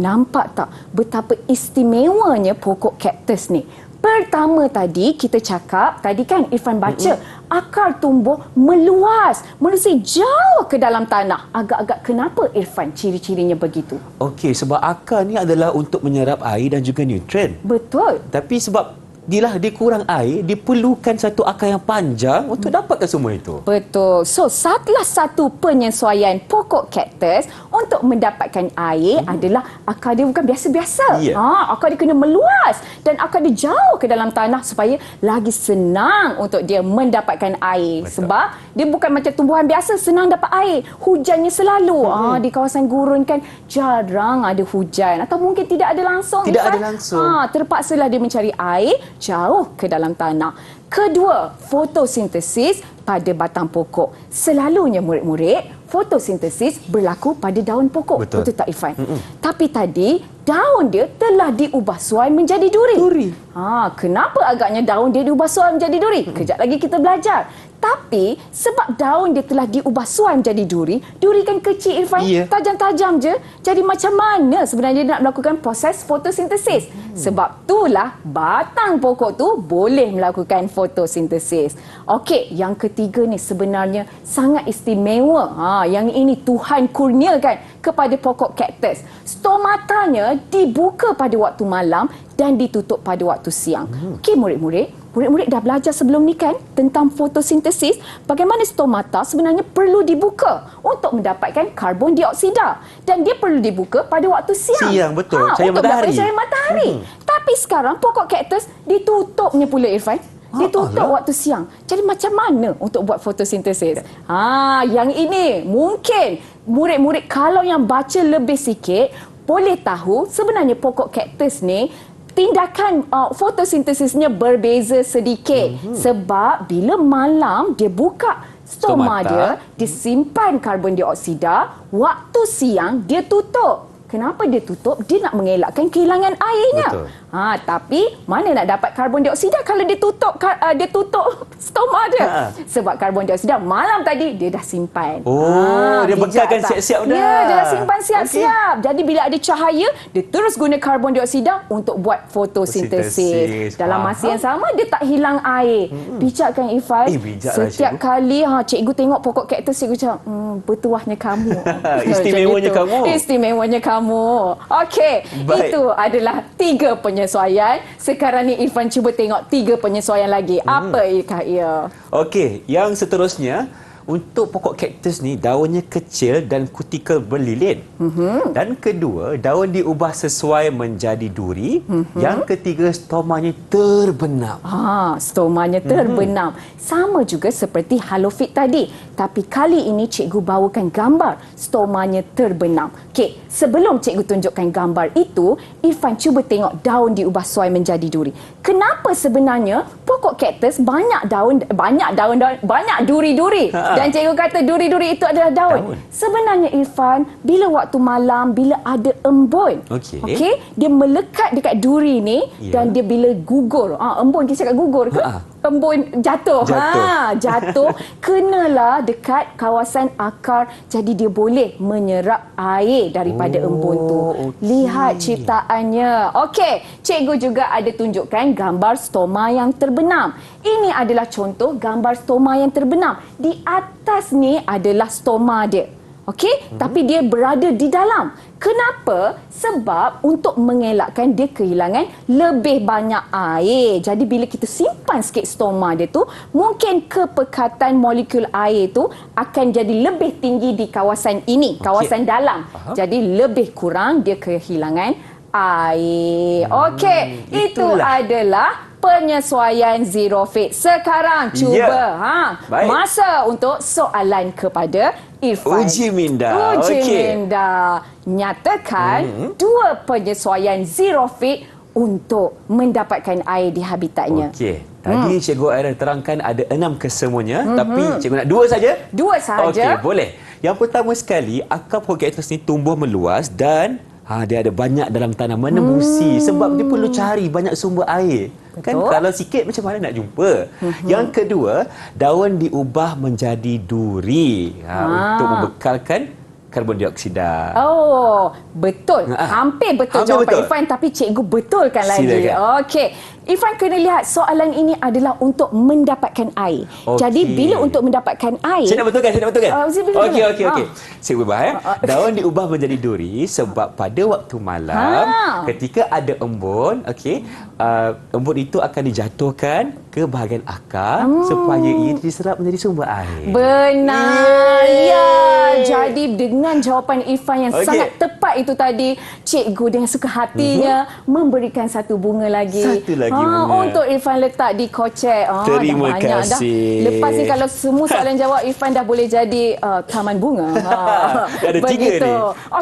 Nampak tak betapa istimewanya pokok kaktus ni? Pertama tadi kita cakap, tadi kan Irfan baca, akar tumbuh meluas, menerusi jauh ke dalam tanah. Agak-agak kenapa Irfan ciri-cirinya begitu? Okey, sebab akar ni adalah untuk menyerap air dan juga nutrien. Betul. Tapi sebab dia kurang air, diperlukan satu akar yang panjang untuk dapatkan semua itu. Betul. So, salah satu penyesuaian pokok kaktus untuk mendapatkan air adalah akar dia bukan biasa-biasa. Ya. Akar dia kena meluas dan akar dia jauh ke dalam tanah supaya lagi senang untuk dia mendapatkan air. Betul. Sebab dia bukan macam tumbuhan biasa senang dapat air. Hujannya selalu. Di kawasan gurun kan jarang ada hujan atau mungkin tidak ada langsung. Tidak ada langsung. Terpaksalah dia mencari air jauh ke dalam tanah. Kedua, fotosintesis pada batang pokok. Selalunya murid-murid, fotosintesis berlaku pada daun pokok. Betul. Betul tak Irfan? Tapi tadi daun dia telah diubah suai menjadi duri. Kenapa agaknya daun dia diubah suai menjadi duri? Kejap lagi kita belajar. Tapi sebab daun dia telah diubah suai menjadi duri kan kecil Irfan, tajam-tajam je. Jadi macam mana sebenarnya dia nak melakukan proses fotosintesis? Sebab itulah batang pokok tu boleh melakukan fotosintesis. Okey, yang ketiga ni sebenarnya sangat istimewa. Yang ini Tuhan kurniakan kepada pokok kaktus. Stomatanya dibuka pada waktu malam dan ditutup pada waktu siang. Okey murid-murid dah belajar sebelum ni kan tentang fotosintesis, bagaimana stomata sebenarnya perlu dibuka untuk mendapatkan karbon dioksida dan dia perlu dibuka pada waktu siang. Siang, betul. Cahaya untuk matahari. dapat cahaya matahari. Tapi sekarang pokok kaktus ditutupnya pula Irfan. Ditutup waktu siang. Jadi macam mana untuk buat fotosintesis? Yang ini mungkin murid-murid kalau yang baca lebih sikit boleh tahu sebenarnya pokok kaktus ni tindakan fotosintesisnya berbeza sedikit. Sebab bila malam dia buka stoma dia, disimpan karbon dioksida, waktu siang dia tutup. Kenapa dia tutup? Dia nak mengelakkan kehilangan airnya. Betul. Tapi mana nak dapat karbon dioksida kalau dia tutup stoma dia. Sebab karbon dioksida malam tadi dia dah simpan. Dia bekalkan siap-siap dah. Ya, dia dah simpan siap-siap. Jadi bila ada cahaya, dia terus guna karbon dioksida untuk buat fotosintesis. Dalam masa yang sama dia tak hilang air. Bijak kan Irfan? Bijaklah, Setiap kali cikgu tengok pokok kaktus, cikgu cakap, bertuahnya kamu. Istimewanya kamu. Okey, itu adalah 3 penyesuaian. Sekarang ni Irfan cuba tengok 3 penyesuaian lagi. Apa Kak ia? Okey, yang seterusnya, untuk pokok kaktus ni daunnya kecil dan kutikel berlilin. Dan kedua, daun diubah sesuai menjadi duri. Yang ketiga, stomanya terbenam. Stomanya terbenam. Sama juga seperti halofit tadi. Tapi kali ini cikgu bawakan gambar stomanya terbenam. Okey, sebelum cikgu tunjukkan gambar itu, Irfan cuba tengok daun diubah sesuai menjadi duri. Kenapa sebenarnya pokok kaktus banyak duri-duri? Dan cikgu kata duri-duri itu adalah daun. Sebenarnya Irfan, bila waktu malam, bila ada embun, dia melekat dekat duri ni dan dia bila gugur, embun kita cakap gugur ke? Embun jatuh. Jatuh kenalah dekat kawasan akar, jadi dia boleh menyerap air daripada embun tu. Lihat ciptaannya. Okey, cikgu juga ada tunjukkan gambar stoma yang terbenam. Ini adalah contoh gambar stoma yang terbenam. Di atas ni adalah stoma dia. Okey, tapi dia berada di dalam. Kenapa? Sebab untuk mengelakkan dia kehilangan lebih banyak air. Jadi bila kita simpan sikit stoma dia tu, mungkin kepekatan molekul air tu akan jadi lebih tinggi di kawasan ini, kawasan dalam. Jadi lebih kurang dia kehilangan air. Okey, itu adalah penyesuaian zero fit. Sekarang cuba masa untuk soalan kepada Irfan. Uji minda. Minda. Nyatakan 2 penyesuaian zero fit untuk mendapatkan air di habitatnya. Okey. Tadi Cikgu Aaron terangkan ada 6 kesemuanya, tapi Cikgu nak 2 saja? 2 saja. Okey, boleh. Yang pertama sekali, akar pokok kaktus ni tumbuh meluas dan dia ada banyak dalam tanah, menembusi sebab dia perlu cari banyak sumber air. Kan kalau sikit macam mana nak jumpa. Yang kedua, daun diubah menjadi duri untuk membekalkan karbon dioksida. Betul. Hampir betul jawapan Irfan, tapi cikgu betulkan lagi. Okey. Irfan kena lihat soalan ini adalah untuk mendapatkan air. Jadi bila untuk mendapatkan air, saya nak betulkan. Okey. Saya ubah daun diubah menjadi duri sebab pada waktu malam ketika ada embun, embun itu akan dijatuhkan ke bahagian akar supaya ia diserap menjadi sumber air. Benar. Jadi dengan jawapan Irfan yang sangat tepat itu tadi, cikgu dengan suka hatinya memberikan satu bunga lagi. Satu lagi bunga. Untuk Irfan letak di kocek. Terima kasih. Lepas ni kalau semua soalan jawab, Irfan dah boleh jadi taman bunga. Ada 3 ni.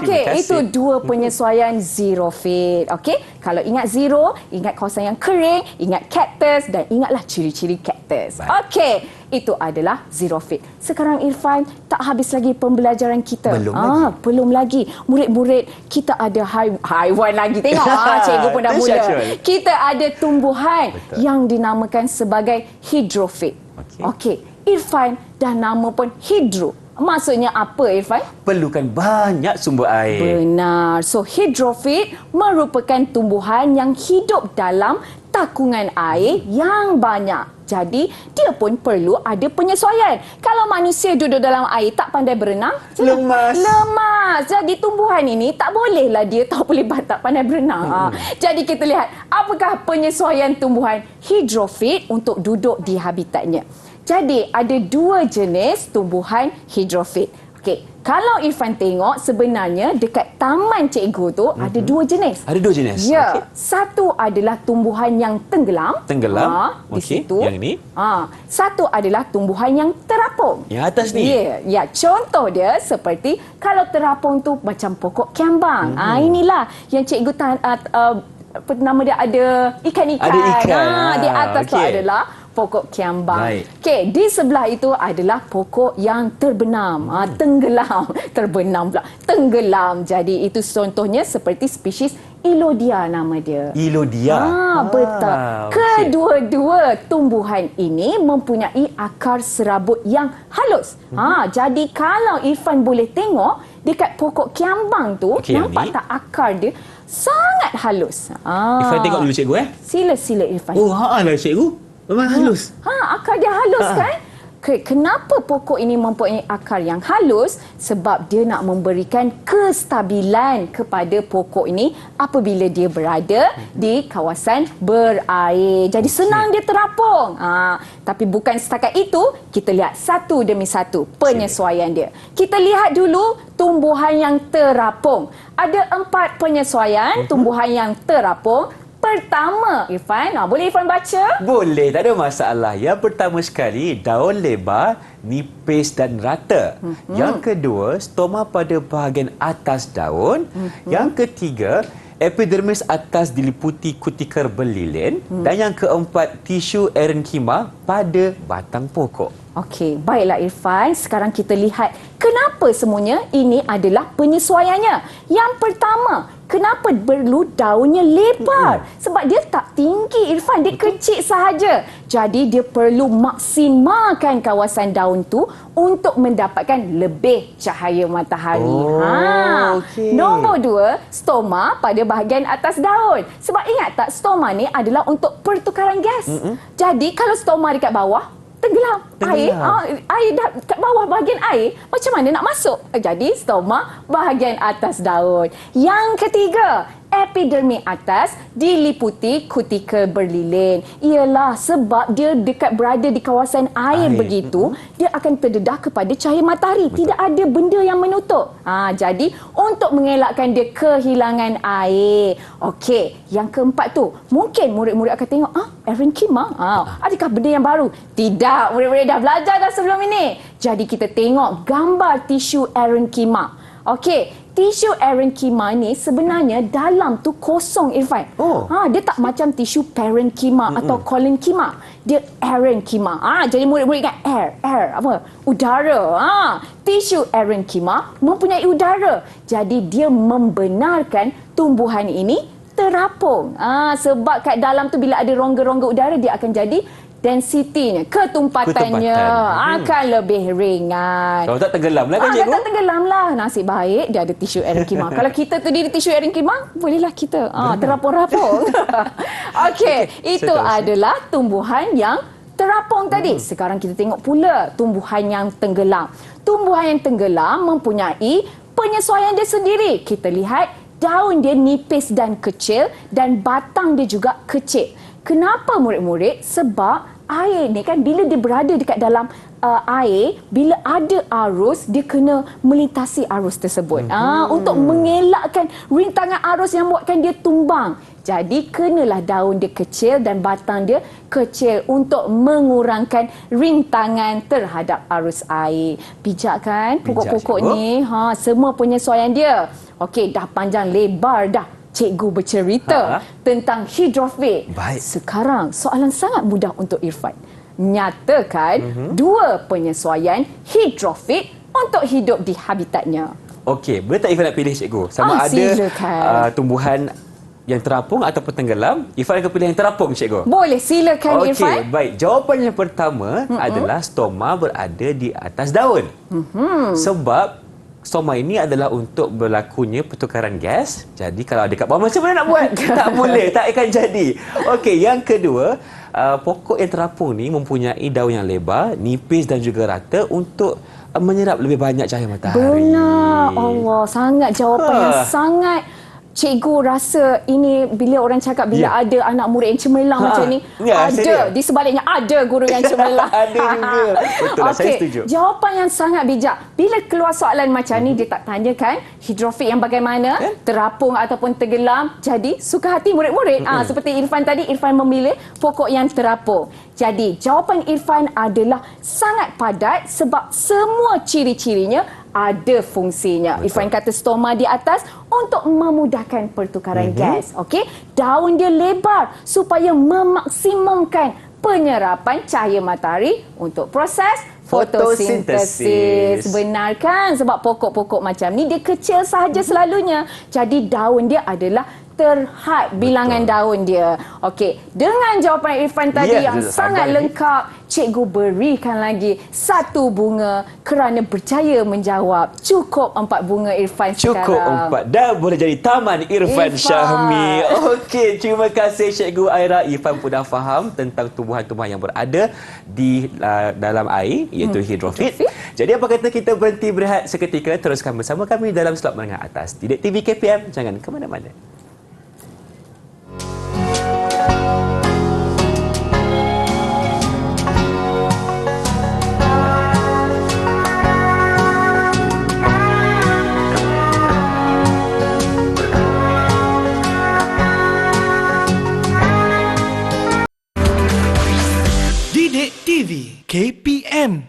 Okey, itu 2 penyesuaian zero fit. Okey, kalau ingat zero, ingat kawasan yang kering, ingat kaktus dan ingatlah ciri-ciri kaktus. Okey, itu adalah zero fit. Sekarang Irfan, tak habis lagi pembelajaran kita. Belum lagi. Murid-murid kita ada haiwan lagi. Tengok cikgu pun dah mula. Kita ada tumbuhan yang dinamakan sebagai hidrofit. Okey, Irfan dah nama pun hidro. Maksudnya apa Irfan? Perlukan banyak sumber air. Benar. So hidrofit merupakan tumbuhan yang hidup dalam takungan air yang banyak. Jadi, dia pun perlu ada penyesuaian. Kalau manusia duduk dalam air tak pandai berenang, lemas. Jadi, tumbuhan ini tak bolehlah dia tak boleh tak pandai berenang. Jadi, kita lihat apakah penyesuaian tumbuhan hidrofit untuk duduk di habitatnya. Jadi, ada 2 jenis tumbuhan hidrofit. Okey, kalau Irfan tengok sebenarnya dekat taman cikgu tu ada 2 jenis. Ada 2 jenis? Ya. Satu adalah tumbuhan yang tenggelam. Di situ. Yang ini? Satu adalah tumbuhan yang terapung. Yang atas ni? Ya. Contoh dia seperti kalau terapung tu macam pokok kiambang. Inilah yang cikgu nama dia ada ikan-ikan. Ada ikan. Di atas tu adalah pokok kiambang. Baik. Okey, di sebelah itu adalah pokok yang terbenam, tenggelam, terbenam pula, tenggelam. Jadi itu contohnya seperti spesies Ilodia nama dia. Ilodia. Betul. okey. Kedua-dua tumbuhan ini mempunyai akar serabut yang halus. Jadi kalau Irfan boleh tengok dekat pokok kiambang tu, Okey, yang nampak ni. tak akar dia sangat halus. Irfan tengok dulu cikgu Sila Irfan. Oh, lah cikgu. Memang halus. Akar dia halus kan? Kenapa pokok ini mempunyai akar yang halus? Sebab dia nak memberikan kestabilan kepada pokok ini apabila dia berada di kawasan berair. Jadi senang dia terapung. Tapi bukan setakat itu, kita lihat satu demi satu penyesuaian dia. Kita lihat dulu tumbuhan yang terapung. Ada 4 penyesuaian tumbuhan yang terapung. Pertama, Irfan, boleh Irfan baca? Boleh, tak ada masalah. Yang pertama sekali, daun lebar, nipis dan rata. Yang kedua, stoma pada bahagian atas daun. Yang ketiga, epidermis atas diliputi kutikel berlilin. Dan yang keempat, tisu erenkima pada batang pokok. Okey, baiklah Irfan. Sekarang kita lihat kenapa semuanya ini adalah penyesuaiannya. Yang pertama, kenapa perlu daunnya lebar? Sebab dia tak tinggi Irfan, dia kecil sahaja. Jadi dia perlu maksimalkan kawasan daun tu untuk mendapatkan lebih cahaya matahari. Okey. Nombor 2, stoma pada bahagian atas daun. Sebab ingat tak, stoma ni adalah untuk pertukaran gas. Jadi kalau stoma dekat bawah, tenggelam. Air dah kat bawah bahagian air, macam mana nak masuk? Jadi stoma bahagian atas daun. Yang ketiga, epidermis atas diliputi kutikel berlilin. Ialah sebab dia berada di kawasan air begitu, dia akan terdedah kepada cahaya matahari. Betul. Tidak ada benda yang menutup. Jadi untuk mengelakkan dia kehilangan air. Okey, yang keempat tu, mungkin murid-murid akan tengok, erenkima, adakah benda yang baru? Tidak, murid-murid dah belajar dah sebelum ini. Jadi kita tengok gambar tisu erenkima. Okey, tisu erenkima ni sebenarnya dalam tu kosong Irfan. Dia tak macam tisu parenkima atau kolenkima. Dia erenkima. Jadi murid-murid ingat air apa? Udara. Tisu erenkima mempunyai udara. Jadi dia membenarkan tumbuhan ini terapung. Sebab kat dalam tu bila ada rongga-rongga udara, dia akan jadi densitinya, ketumpatannya akan lebih ringan. Kalau tak tenggelam lah kan cikgu? Kalau tak tenggelam lah. Nasib baik dia ada tisu erenkima. Kalau kita terdiri tisu erenkima, bolehlah kita terapung-rapung. Okey, itu adalah tumbuhan yang terapung tadi. Sekarang kita tengok pula tumbuhan yang tenggelam. Tumbuhan yang tenggelam mempunyai penyesuaian dia sendiri. Kita lihat daun dia nipis dan kecil dan batang dia juga kecil. Kenapa murid-murid? Sebab air ni kan bila dia berada dekat dalam air, bila ada arus, dia kena melintasi arus tersebut. Untuk mengelakkan rintangan arus yang buatkan dia tumbang. Jadi kenalah daun dia kecil dan batang dia kecil untuk mengurangkan rintangan terhadap arus air. Bijak kan pokok-pokok ni? Semua penyesuaian dia. Okey, dah panjang lebar dah cikgu bercerita tentang hidrofit. Baik. Sekarang soalan sangat mudah untuk Irfan. Nyatakan 2 penyesuaian hidrofit untuk hidup di habitatnya. Okey, boleh tak Irfan nak pilih cikgu? Sama ada tumbuhan yang terapung ataupun tenggelam. Irfan akan pilih yang terapung cikgu. Boleh, silakan Irfan. Okey, baik. Jawapan yang pertama adalah stoma berada di atas daun. Sebab stoma ini adalah untuk berlakunya pertukaran gas. Jadi kalau ada kat bawah, macam mana nak buat? Tak boleh, tak akan jadi. Okey, yang kedua, pokok yang terapung ni mempunyai daun yang lebar, nipis dan juga rata untuk menyerap lebih banyak cahaya matahari. Benar. Allah, sangat jawapan yang sangat. Cikgu rasa ini bila orang cakap bila ada anak murid yang cemerlang macam ni, ada di sebaliknya ada guru yang cemerlang. Ada juga. Betul lah, saya setuju. Jawapan yang sangat bijak. Bila keluar soalan macam ni, dia tak tanyakan hidrofit yang bagaimana, terapung ataupun tenggelam. Jadi suka hati murid-murid. Seperti Irfan tadi, Irfan memilih pokok yang terapung. Jadi jawapan Irfan adalah sangat padat sebab semua ciri-cirinya ada fungsinya. Betul. Irfan kata stoma di atas untuk memudahkan pertukaran gas. Okey, daun dia lebar supaya memaksimumkan penyerapan cahaya matahari untuk proses fotosintesis. Benar kan? Sebab pokok-pokok macam ni dia kecil sahaja selalunya. Jadi daun dia adalah terhad bilangan daun dia. Okey, dengan jawapan Irfan tadi yang sangat lengkap, cikgu berikan lagi 1 bunga kerana berjaya menjawab. Cukup 4 bunga Irfan sekarang. Cukup 4. Dah boleh jadi Taman Irfan Syahmi. Okey, terima kasih Cikgu Aira. Irfan pun dah faham tentang tumbuhan-tumbuhan yang berada di dalam air, iaitu hidrofit. Jadi apa kata kita berhenti berehat seketika, teruskan bersama kami dalam slot menengah atas. Didik TV KPM, jangan ke mana-mana. Didik TV KPM.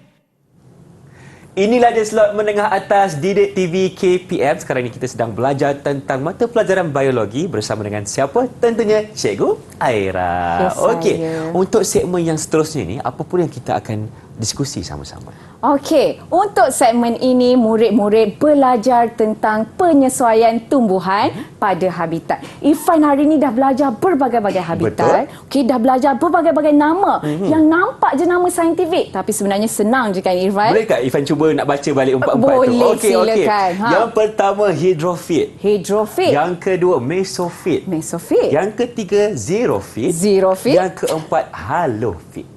Inilah dia slot menengah atas Didik TV KPM. Sekarang ini kita sedang belajar tentang mata pelajaran biologi bersama dengan siapa? Tentunya Cikgu Aira. Okey, untuk segmen yang seterusnya ni, apa pun yang kita akan diskusi sama-sama? Okey, untuk segmen ini murid-murid belajar tentang penyesuaian tumbuhan pada habitat. Irfan hari ini dah belajar berbagai-bagai habitat. Okey, dah belajar berbagai-bagai nama yang nampak je nama saintifik tapi sebenarnya senang je kan Irfan? Boleh tak Irfan cuba nak baca balik 4-4 tu? Boleh, silakan. Yang pertama hidrofit. Hidrofit. Yang kedua mesofit. Mesofit. Yang ketiga xerofit. Xerofit. Yang keempat halofit.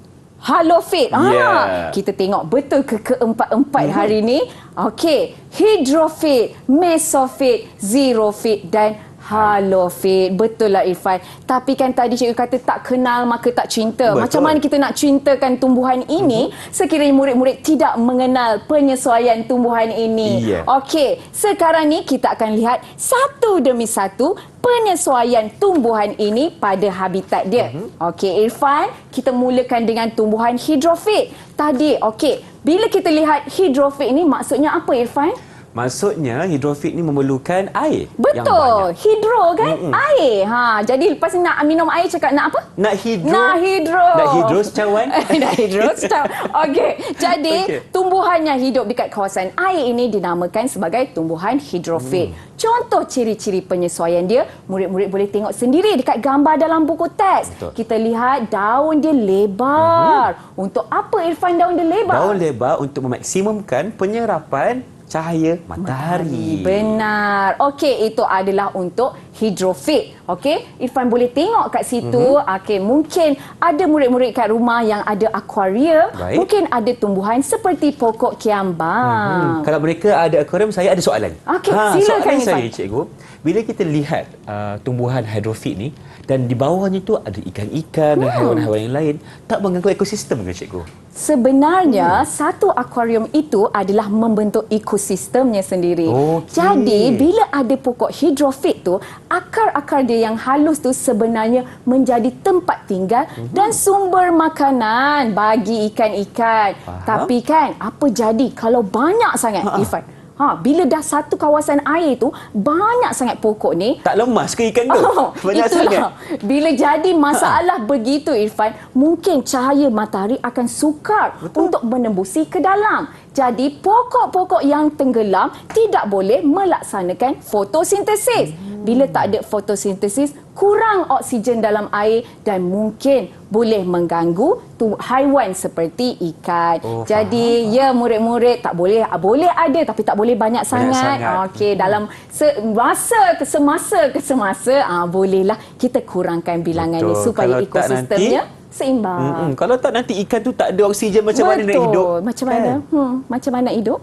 Halofit. Kita tengok betul ke keempat-empat hari ni. Okey, hidrofit, mesofit, xerofit dan halofit. Betul lah Irfan. Tapi kan tadi cikgu kata tak kenal maka tak cinta. Betul. Macam mana kita nak cintakan tumbuhan ini sekiranya murid-murid tidak mengenal penyesuaian tumbuhan ini. Okey, sekarang ni kita akan lihat satu demi satu penyesuaian tumbuhan ini pada habitat dia. Okey Irfan, kita mulakan dengan tumbuhan hidrofit. Tadi, okey, bila kita lihat hidrofit ini maksudnya apa Irfan? Maksudnya hidrofit ni memerlukan air yang Betul. banyak. Hidro kan? Air. Jadi lepas ni nak minum air cakap nak apa? Nak hidro. Nak hidro. Nak hidro secawan. Nak hidro secawan. Okey. Jadi tumbuhan yang hidup dekat kawasan air ini dinamakan sebagai tumbuhan hidrofit. Contoh ciri-ciri penyesuaian dia, murid-murid boleh tengok sendiri dekat gambar dalam buku teks. Kita lihat daun dia lebar. Untuk apa Irfan daun dia lebar? Daun lebar untuk memaksimumkan penyerapan cahaya matahari. Benar. Okey, itu adalah untuk hidrofit. Okey, Irfan boleh tengok kat situ. Okey, mungkin ada murid-murid kat rumah yang ada akuarium. Mungkin ada tumbuhan seperti pokok kiambang. Kalau mereka ada akuarium, saya ada soalan. Okey, silakan soalan saya, cikgu. Bila kita lihat tumbuhan hidrofit ni dan di bawahnya tu ada ikan-ikan dan haiwan-haiwan yang lain, tak mengganggu ekosistem ke cikgu? Sebenarnya satu akuarium itu adalah membentuk ekosistemnya sendiri. Jadi bila ada pokok hidrofit tu, akar-akar dia yang halus tu sebenarnya menjadi tempat tinggal dan sumber makanan bagi ikan-ikan. Tapi kan apa jadi kalau banyak sangat Irfan? Bila dah satu kawasan air tu banyak sangat pokok ni, tak lemas ke ikan tu? Banyak itulah sangat. Bila jadi masalah begitu Irfan, mungkin cahaya matahari akan sukar untuk menembusi ke dalam. Jadi pokok-pokok yang tenggelam tidak boleh melaksanakan fotosintesis. Bila tak ada fotosintesis, kurang oksigen dalam air dan mungkin boleh mengganggu haiwan seperti ikan. Jadi ya murid-murid tak boleh ada tapi tak boleh banyak sangat. Okey, dalam semasa bolehlah kita kurangkan bilangan ni supaya ekosistemnya seimbang. Kalau tak nanti ikan tu tak ada oksigen, macam mana nak hidup? Macam mana? Macam mana nak hidup?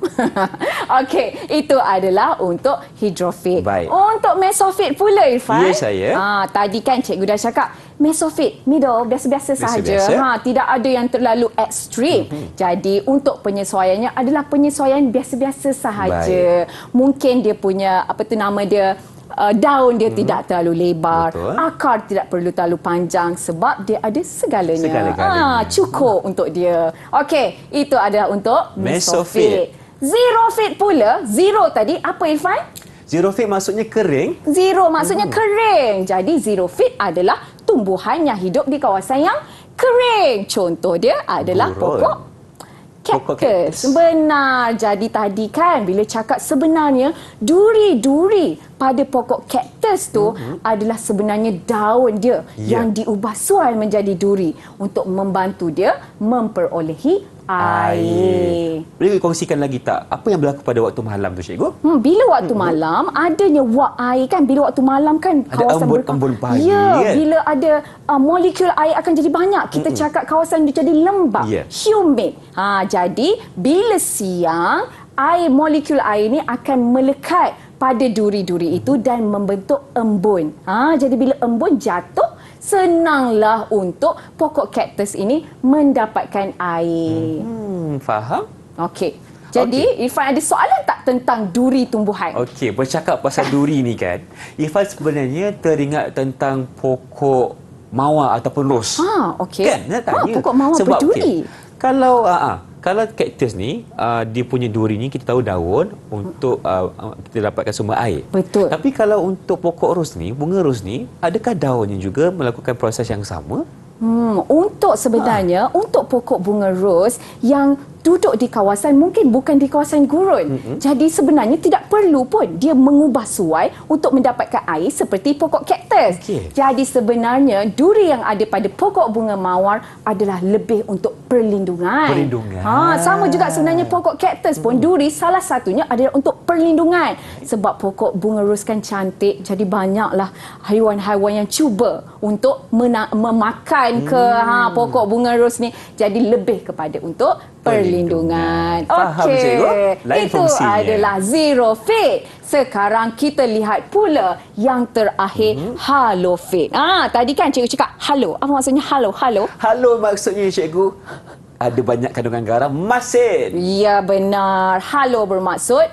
Okey, itu adalah untuk hidrofit. Untuk mesofit pula Irfan. Ya saya. Tadi kan cikgu dah cakap mesofit, middle, biasa-biasa sahaja. Tidak ada yang terlalu ekstrim. Jadi untuk penyesuaiannya adalah penyesuaian biasa-biasa sahaja. Mungkin dia punya nama dia, daun dia tidak terlalu lebar, akar tidak perlu terlalu panjang sebab dia ada segalanya. Cukup untuk dia. Okey, itu adalah untuk mesofit. Xerofit pula, zero tadi apa Irfan? Xerofit maksudnya kering. Zero maksudnya kering. Jadi xerofit adalah tumbuhan yang hidup di kawasan yang kering. Contoh dia adalah Gurun. pokok cactus. Benar. Jadi tadi kan bila cakap sebenarnya duri-duri pada pokok cactus tu adalah sebenarnya daun dia yang diubah suai menjadi duri untuk membantu dia memperolehi air. Boleh kongsikan lagi tak apa yang berlaku pada waktu malam tu, cikgu? Bila waktu malam adanya wak air kan, bila waktu malam kan Ada kawasan embun-embun pagi ya, kan? bila ada molekul air akan jadi banyak. Kita cakap kawasan dia jadi lembab, Ya. humid. Jadi bila siang molekul air ni akan melekat pada duri-duri itu dan membentuk embun. Jadi bila embun jatuh, senanglah untuk pokok kaktus ini mendapatkan air. Faham? Okey. Jadi, Irfan ada soalan tak tentang duri tumbuhan? Okey, bercakap pasal duri ni kan, Irfan sebenarnya teringat tentang pokok mawar ataupun ros. Okey. Kan? Nak tanya. Pokok mawar Sebab, berduri. okey, kalau kaktus ni, dia punya duri ni kita tahu daun untuk kita dapatkan sumber air. Betul. Tapi kalau untuk pokok ros ni, bunga ros ni, adakah daunnya juga melakukan proses yang sama? Untuk sebenarnya untuk pokok bunga ros yang duduk di kawasan mungkin bukan di kawasan gurun. Jadi sebenarnya tidak perlu pun dia mengubah suai untuk mendapatkan air seperti pokok kaktus. Okey. Jadi sebenarnya duri yang ada pada pokok bunga mawar adalah lebih untuk perlindungan. Perlindungan. Sama juga sebenarnya pokok kaktus pun duri salah satunya adalah untuk perlindungan. Sebab pokok bunga ros kan cantik, jadi banyaklah haiwan-haiwan yang cuba untuk memakan pokok bunga ros ni. Jadi lebih kepada untuk perlindungan. Faham, cikgu? Lain Itu fungsinya. adalah zero fit. Sekarang kita lihat pula yang terakhir, halo fit. Tadi kan cikgu cakap halo. Apa maksudnya halo? Halo? Halo maksudnya, cikgu, ada banyak kandungan garam, masin. Ya, benar. Halo bermaksud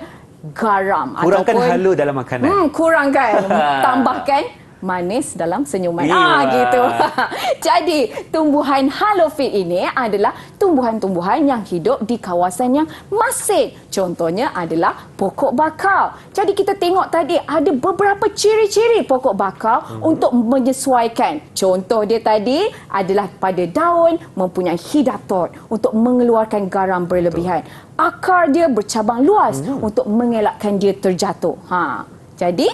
garam. Kurangkan ataupun, halo dalam makanan. Kurangkan. Tambahkan manis dalam senyuman. Iya. Gitu. Jadi, tumbuhan halofit ini adalah tumbuhan-tumbuhan yang hidup di kawasan yang masin. Contohnya adalah pokok bakau. Jadi, kita tengok tadi ada beberapa ciri-ciri pokok bakau untuk menyesuaikan. Contoh dia tadi adalah pada daun mempunyai hidatot untuk mengeluarkan garam berlebihan. Akar dia bercabang luas untuk mengelakkan dia terjatuh. Jadi,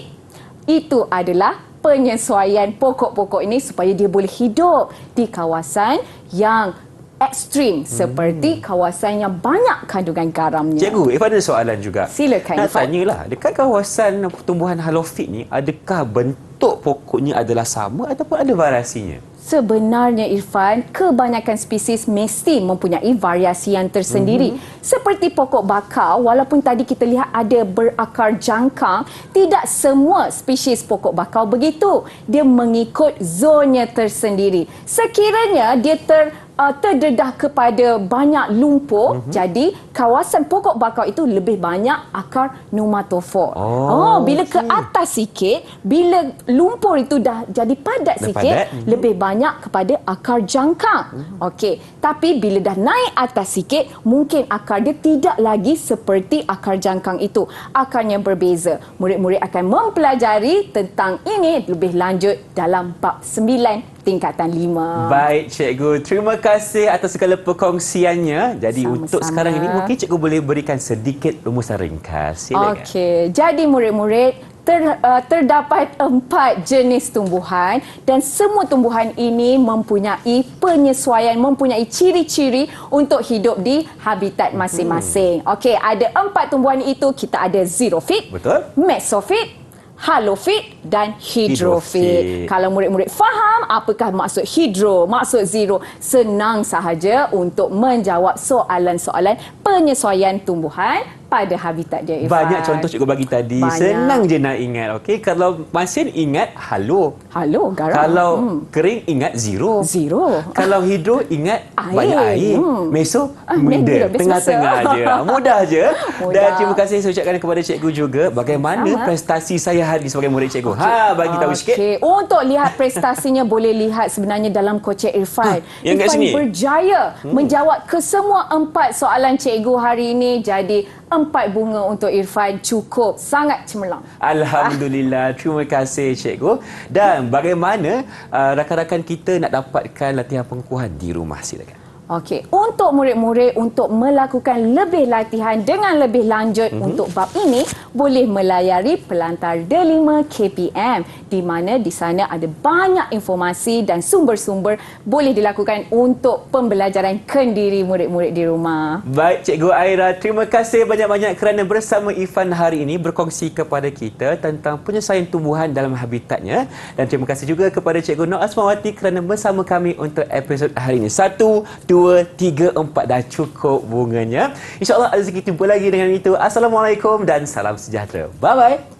itu adalah penyesuaian pokok-pokok ini supaya dia boleh hidup di kawasan yang ekstrim seperti kawasan yang banyak kandungan garamnya. Cikgu, Irfan ada soalan juga. Silakan, Nak Irfan. tanyalah, dekat kawasan tumbuhan halofit ni, adakah bentuk pokoknya adalah sama ataupun ada variasinya? Sebenarnya Irfan, kebanyakan spesies mesti mempunyai variasi yang tersendiri. Seperti pokok bakau, walaupun tadi kita lihat ada berakar jangkang, tidak semua spesies pokok bakau begitu. Dia mengikut zonnya tersendiri. Sekiranya dia terdedah kepada banyak lumpur, jadi kawasan pokok bakau itu lebih banyak akar pneumatophore. Bila ke atas sikit, bila lumpur itu dah jadi padat Dah sikit, padat. lebih banyak kepada akar jangkang. Okey, tapi bila dah naik atas sikit, mungkin akar dia tidak lagi seperti akar jangkang itu. Akarnya berbeza. Murid-murid akan mempelajari tentang ini lebih lanjut dalam bab 9 tingkatan 5. Baik, cikgu. Terima kasih atas segala perkongsiannya. Jadi Sama-sama. untuk sekarang ini, mungkin cikgu boleh berikan sedikit rumusan ringkas. Silakan. Okey, jadi murid-murid, terdapat 4 jenis tumbuhan dan semua tumbuhan ini mempunyai penyesuaian, mempunyai ciri-ciri untuk hidup di habitat masing-masing. Okey, ada 4 tumbuhan itu. Kita ada xerophyte, Betul. mesophyte, halofit dan hidrofit. Hidrofit. Kalau murid-murid faham apakah maksud hidro, maksud zero, senang sahaja untuk menjawab soalan-soalan penyesuaian tumbuhan pada habitat dia, Irfan. Banyak contoh cikgu bagi tadi. Banyak. Senang je nak ingat. Okey, kalau masin ingat halo. Halo, garam. Kalau kering ingat zero. Zero. Kalau hidro ingat Air. banyak air. Meso middle, middle. habis Tengah-tengah besar. je. Mudah je. Mudah. Dan terima kasih saya ucapkan kepada cikgu juga. Bagaimana Sama. prestasi saya hari ini sebagai murid cikgu. Bagi tahu sikit. Okey, untuk lihat prestasinya boleh lihat sebenarnya dalam kocek Irfan. yang kat Irfan sini? berjaya menjawab ke semua 4 soalan cikgu hari ini. Jadi 4 bunga untuk Irfan cukup sangat cemerlang. Alhamdulillah, terima kasih cikgu. Dan bagaimana rakan-rakan kita nak dapatkan latihan pengukuhan di rumah, silakan. Okey, untuk murid-murid untuk melakukan lebih latihan dengan lebih lanjut untuk bab ini boleh melayari pelantar D5 KPM di mana di sana ada banyak informasi dan sumber-sumber boleh dilakukan untuk pembelajaran kendiri murid-murid di rumah. Baik Cikgu Aira, terima kasih banyak-banyak kerana bersama Irfan hari ini berkongsi kepada kita tentang penyelesaian tumbuhan dalam habitatnya, dan terima kasih juga kepada Cikgu Nur Asmawati kerana bersama kami untuk episod hari ini. 1, 2, 3, 4 dah cukup bunganya. InsyaAllah rezeki jumpa lagi dengan itu. Assalamualaikum dan salam sejahtera. Bye-bye.